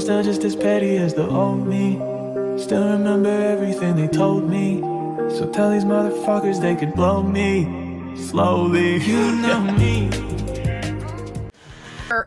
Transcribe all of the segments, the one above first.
still just as petty as the old me. Still remember everything they told me. So tell these motherfuckers they could blow me slowly. You know me.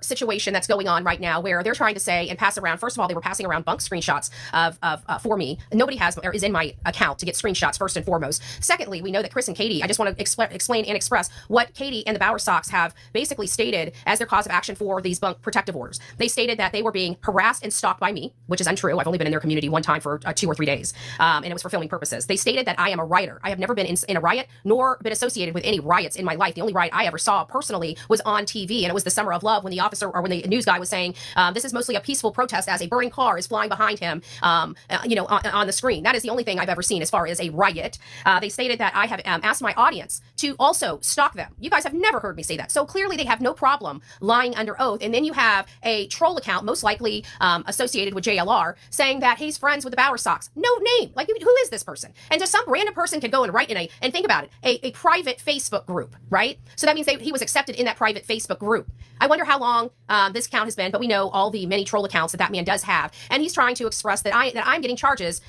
Situation that's going on right now where they're trying to say and pass around. First of all, they were passing around bunk screenshots of for me. Nobody has or is in my account to get screenshots first and foremost. Secondly, we know that Chris and Katie, I just want to explain and express what Katie and the Bowersox have basically stated as their cause of action for these bunk protective orders. They stated that they were being harassed and stalked by me, which is untrue. I've only been in their community one time for 2 or 3 days, and it was for filming purposes. They stated that I am a rioter. I have never been in a riot nor been associated with any riots in my life. The only riot I ever saw personally was on TV, and it was the Summer of Love when the officer or when the news guy was saying this is mostly a peaceful protest as a burning car is flying behind him, on the screen. That is the only thing I've ever seen as far as a riot. They stated that I have asked my audience to also stalk them. You guys have never heard me say that. So clearly they have no problem lying under oath. And then you have a troll account, most likely associated with JLR, saying that he's friends with the Bowersox. No name. Like, who is this person? And just some random person can go and write and think about it, a private Facebook group, right? So that means he was accepted in that private Facebook group. I wonder how long this account has been, but we know all the many troll accounts that man does have. And he's trying to express that I'm getting charges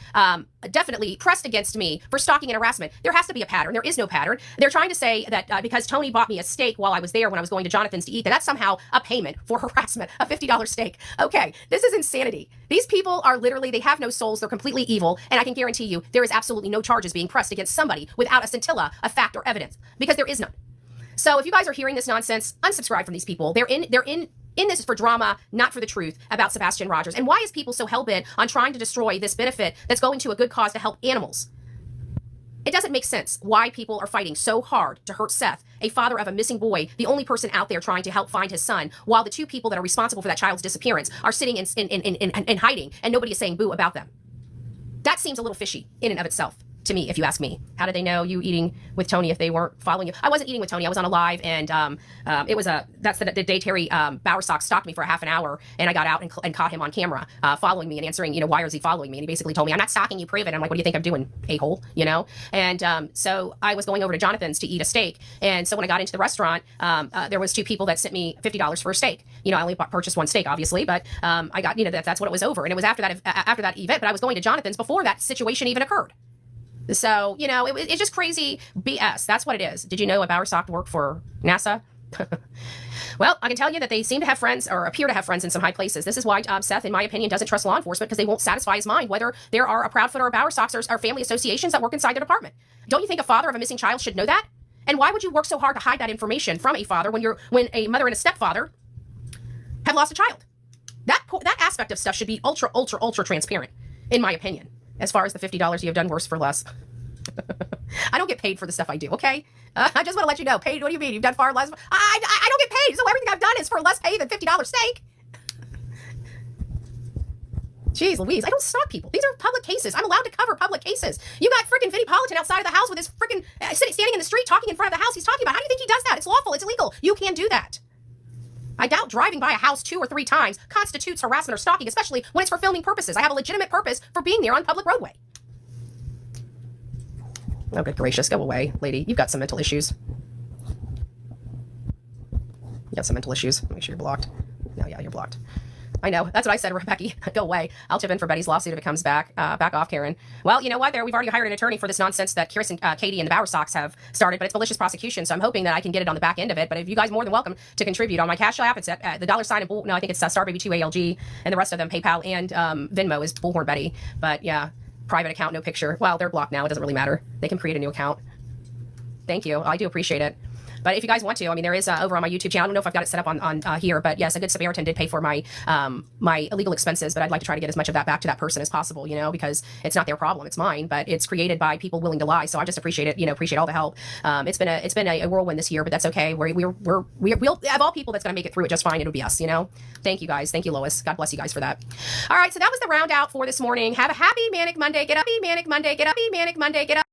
definitely pressed against me for stalking and harassment. There has to be a pattern. There is no pattern. They're trying to say that because Tony bought me a steak while I was there when I was going to Jonathan's to eat, that's somehow a payment for harassment, a $50 steak. Okay, this is insanity. These people are literally, they have no souls. They're completely evil. And I can guarantee you there is absolutely no charges being pressed against somebody without a scintilla of fact or evidence, because there is none. So if you guys are hearing this nonsense, unsubscribe from these people. They're in this for drama, not for the truth about Sebastian Rogers. And why is people so hell-bent on trying to destroy this benefit that's going to a good cause to help animals? It doesn't make sense why people are fighting so hard to hurt Seth, a father of a missing boy, the only person out there trying to help find his son, while the 2 people that are responsible for that child's disappearance are sitting in hiding and nobody is saying boo about them. That seems a little fishy in and of itself. To me, if you ask me. How did they know you eating with Tony if they weren't following you? I wasn't eating with Tony. I was on a live, and it was that's the day Terry Bowersox stalked me for a half an hour, and I got out and caught him on camera following me and answering, why is he following me? And he basically told me, I'm not stalking you, prove it. I'm like, what do you think I'm doing, a-hole? And so I was going over to Jonathan's to eat a steak, and so when I got into the restaurant, there was 2 people that sent me $50 for a steak. I only purchased 1 steak, obviously, but I got, that's what it was over, and it was after that event, but I was going to Jonathan's before that situation even occurred. So, it's just crazy BS. That's what it is. Did you know a Bowersox worked for NASA? Well, I can tell you that they seem to have friends or appear to have friends in some high places. This is why Seth, in my opinion, doesn't trust law enforcement, because they won't satisfy his mind whether there are a Proudfoot or a Bowersox or family associations that work inside their department. Don't you think a father of a missing child should know that? And why would you work so hard to hide that information from a father when a mother and a stepfather have lost a child? That aspect of stuff should be ultra, ultra, ultra transparent, in my opinion. As far as the $50 you have done worse for less. I don't get paid for the stuff I do, okay? I just want to let you know. Paid, what do you mean? You've done far less? I don't get paid, so everything I've done is for less pay than $50 steak. Jeez Louise, I don't stalk people. These are public cases. I'm allowed to cover public cases. You got freaking Vinnie Politan outside of the house with his freaking standing in the street talking in front of the house. He's talking about, how do you think he does that? It's lawful. It's illegal. You can't do that. I doubt driving by a house 2 or 3 times constitutes harassment or stalking, especially when it's for filming purposes. I have a legitimate purpose for being there on public roadway. Oh, good gracious. Go away, lady. You've got some mental issues. You got some mental issues. Make sure you're blocked. No, yeah, you're blocked. I know. That's what I said, Becky. Go away. I'll chip in for Betty's lawsuit if it comes back. Back off, Karen. Well, you know what? We've already hired an attorney for this nonsense that Chris and Katie and the Bowersox have started, but it's malicious prosecution, so I'm hoping that I can get it on the back end of it. But if you guys more than welcome to contribute on my Cash App, it's at the $sign and I think it's Starbaby2ALG, and the rest of them, PayPal and Venmo is Bullhorn Betty. But yeah, private account, no picture. Well, they're blocked now. It doesn't really matter. They can create a new account. Thank you. I do appreciate it. But if you guys want to, there is over on my YouTube channel. I don't know if I've got it set up on here, but yes, a Good Samaritan did pay for my my illegal expenses, but I'd like to try to get as much of that back to that person as possible, because it's not their problem, it's mine, but it's created by people willing to lie. So I just appreciate it, appreciate all the help. It's been a whirlwind this year, but that's okay. We'll have all people that's going to make it through it just fine. It'll be us, Thank you guys. Thank you, Lois. God bless you guys for that. All right, so that was the round out for this morning. Have a happy Manic Monday. Get up, Manic Monday. Get up, Manic Monday. Get up.